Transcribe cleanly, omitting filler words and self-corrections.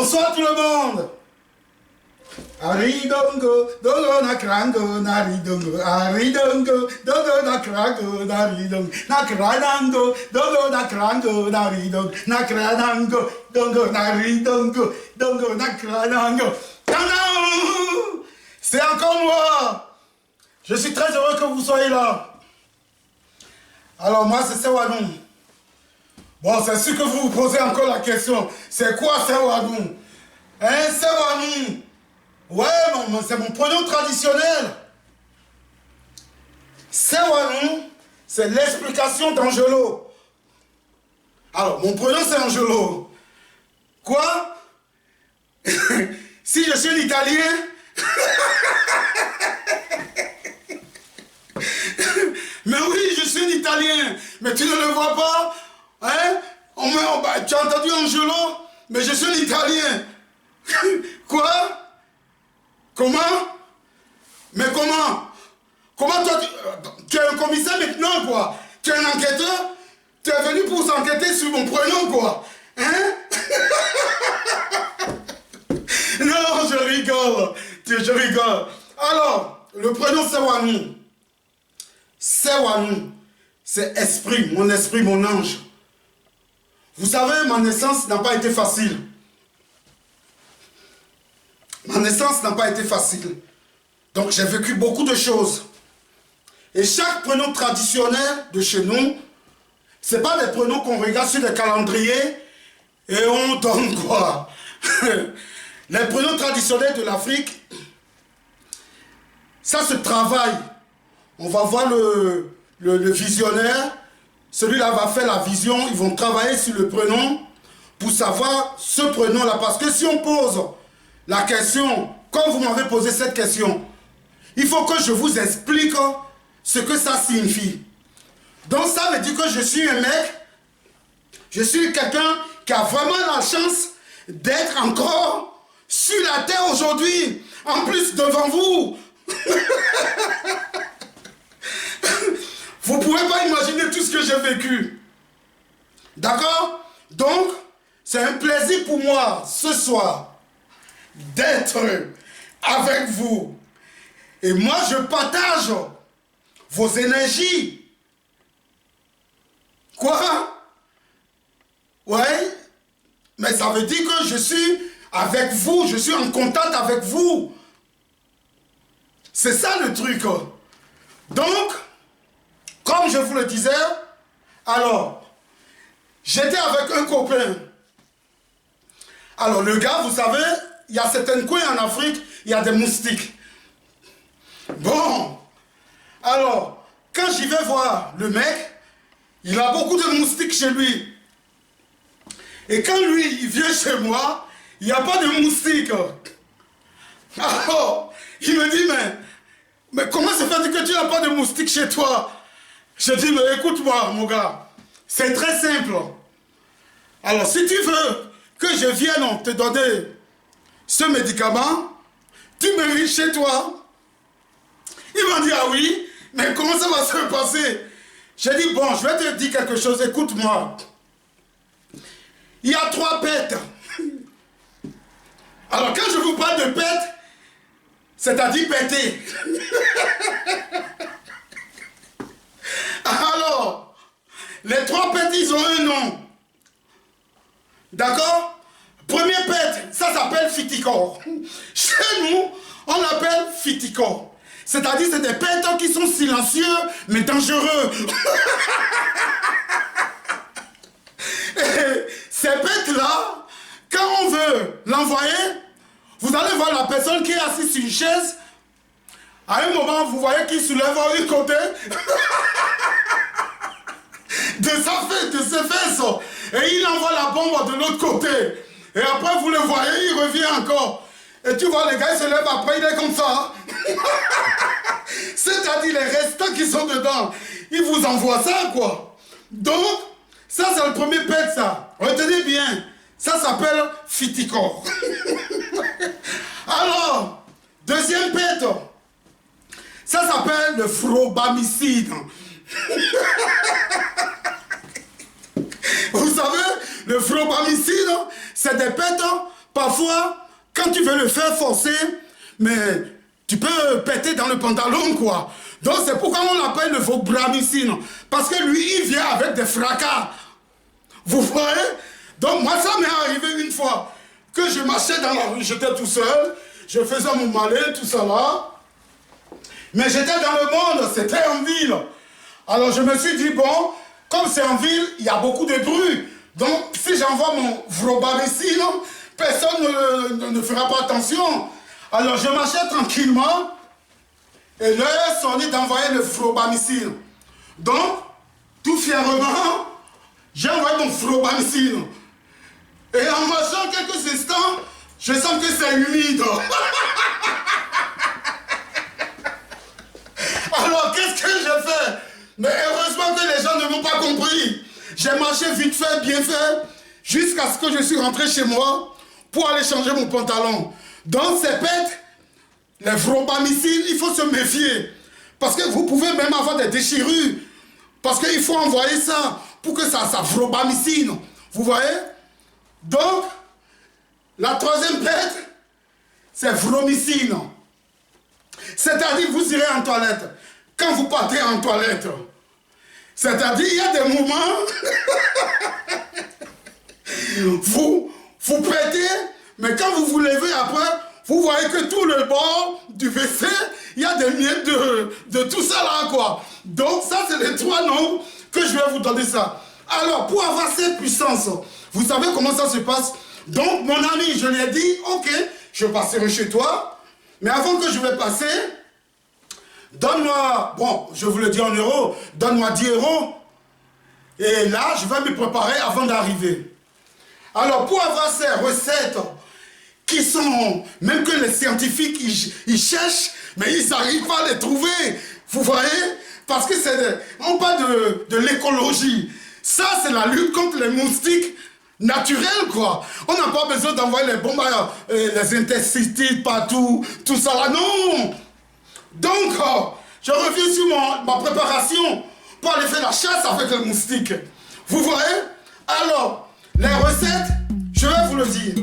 Bonsoir tout le monde. Aridongo, dogo na krango, naridongo, aridongo, dogo na krango, naridongo, nakranango, dogo na krango, naridongo, nakranango, dogo naridongo, dogo nakranango. C'est encore moi. Je suis très heureux que vous soyez là. Alors moi c'est Sewanou. Bon, c'est sûr que vous vous posez encore la question. C'est quoi Sewanou? Hein, Sewanou? Ouais, c'est mon prénom traditionnel. Sewanou, c'est l'explication d'Angelo. Alors, mon prénom c'est Angelo. Quoi? Si je suis l'italien? Mais oui, je suis un Italien. Mais tu ne le vois pas? Hein? Tu as entendu Angelo? Mais je suis un Italien. Quoi? Comment? Mais comment? Comment toi, tu es un commissaire maintenant, quoi? Tu es un enquêteur? Tu es venu pour s'enquêter sur mon prénom, quoi? Hein? Non, je rigole. Je rigole. Alors, le prénom Sewanou. Sewanou, c'est esprit, mon ange. Vous savez, ma naissance n'a pas été facile. Ma naissance n'a pas été facile. Donc j'ai vécu beaucoup de choses. Et chaque prénom traditionnel de chez nous, ce n'est pas des prénoms qu'on regarde sur les calendriers et on donne quoi. Les prénoms traditionnels de l'Afrique, ça se travaille. On va voir le visionnaire. Celui-là va faire la vision. Ils vont travailler sur le prénom pour savoir ce prénom-là. Parce que si on pose la question, comme vous m'avez posé cette question, il faut que je vous explique ce que ça signifie. Donc ça veut dire que je suis un mec, je suis quelqu'un qui a vraiment la chance d'être encore sur la terre aujourd'hui, en plus devant vous. Vous ne pouvez pas imaginer tout ce que j'ai vécu. D'accord? Donc, c'est un plaisir pour moi, ce soir, d'être avec vous. Et moi, je partage vos énergies. Quoi? Ouais? Mais ça veut dire que je suis avec vous, je suis en contact avec vous. C'est ça le truc. Donc, comme je vous le disais, alors, j'étais avec un copain. Alors, le gars, vous savez, il y a certains coins en Afrique, il y a des moustiques. Bon, alors, quand j'y vais voir le mec, il a beaucoup de moustiques chez lui. Et quand lui, il vient chez moi, il n'y a pas de moustiques. Alors, il me dit, mais comment se fait que tu n'as pas de moustiques chez toi? Je dis, mais écoute-moi, mon gars, c'est très simple. Alors, si tu veux que je vienne te donner ce médicament, tu me vis chez toi. Il m'a dit, ah oui, mais comment ça va se passer? J'ai dit, bon, je vais te dire quelque chose, écoute-moi. Il y a 3 pètes. Alors, quand je vous parle de pètes, c'est-à-dire péter. Alors, les 3 pètes, ils ont un nom. D'accord? Premier pète, ça s'appelle Fiticor. Chez nous, on l'appelle Fiticor. C'est-à-dire, c'est des pètes qui sont silencieux, mais dangereux. Et ces pètes-là, quand on veut l'envoyer, vous allez voir la personne qui est assise sur une chaise. À un moment, vous voyez qu'il soulève un côté de ses fesses. Et il envoie la bombe de l'autre côté. Et après, vous le voyez, il revient encore. Et tu vois, les gars, ils se lèvent après, il est comme ça. C'est-à-dire, les restants qui sont dedans, ils vous envoient ça, quoi. Donc, ça, c'est le premier pet, ça. Retenez bien. Ça s'appelle Fiticor. Alors, deuxième pet, ça s'appelle le frobamicide. Vous savez, le frobamicide, c'est des pètes parfois, quand tu veux le faire forcer, mais tu peux péter dans le pantalon, quoi. Donc c'est pourquoi on l'appelle le vobramycine. Parce que lui, il vient avec des fracas. Vous voyez? Donc moi, ça m'est arrivé une fois que je marchais dans la rue, j'étais tout seul, je faisais mon malin, tout ça là. Mais j'étais dans le monde, c'était en ville. Alors je me suis dit, bon, comme c'est en ville, il y a beaucoup de bruit. Donc si j'envoie mon vobramycine, personne ne fera pas attention. Alors je marchais tranquillement et l'heure sonnait d'envoyer le vobramycine. Donc, tout fièrement, j'ai envoyé mon vobramycine. Et en marchant quelques instants, je sens que c'est humide. Alors, qu'est-ce que j'ai fait? Mais heureusement que les gens ne m'ont pas compris. J'ai marché vite fait, bien fait, jusqu'à ce que je suis rentré chez moi pour aller changer mon pantalon. Dans ces pètes, les vobramycines, il faut se méfier. Parce que vous pouvez même avoir des déchirures. Parce qu'il faut envoyer ça pour que ça vobramycine. Vous voyez? Donc, la troisième pète, c'est vromycine. C'est-à-dire, vous irez en toilette. Quand vous partez en toilette, c'est-à-dire, il y a des moments, vous pétez, mais quand vous vous levez après, vous voyez que tout le bord du WC, il y a des miettes de tout ça là, quoi. Donc, ça, c'est les trois noms que je vais vous donner ça. Alors, pour avoir cette puissance, vous savez comment ça se passe? Donc, mon ami, je lui ai dit, ok, je passerai chez toi, mais avant que je vais passer, donne-moi, bon, je vous le dis en euros, donne-moi 10 euros, et là, je vais me préparer avant d'arriver. Alors, pour avoir ces recettes qui sont, même que les scientifiques, ils cherchent, mais ils n'arrivent pas à les trouver, vous voyez? Parce que on parle de l'écologie. Ça, c'est la lutte contre les moustiques naturels, quoi. On n'a pas besoin d'envoyer les bombes, les intestines partout, tout ça là, non. Donc, je reviens sur ma préparation pour aller faire la chasse avec les moustiques. Vous voyez? Alors, les recettes, je vais vous le dire.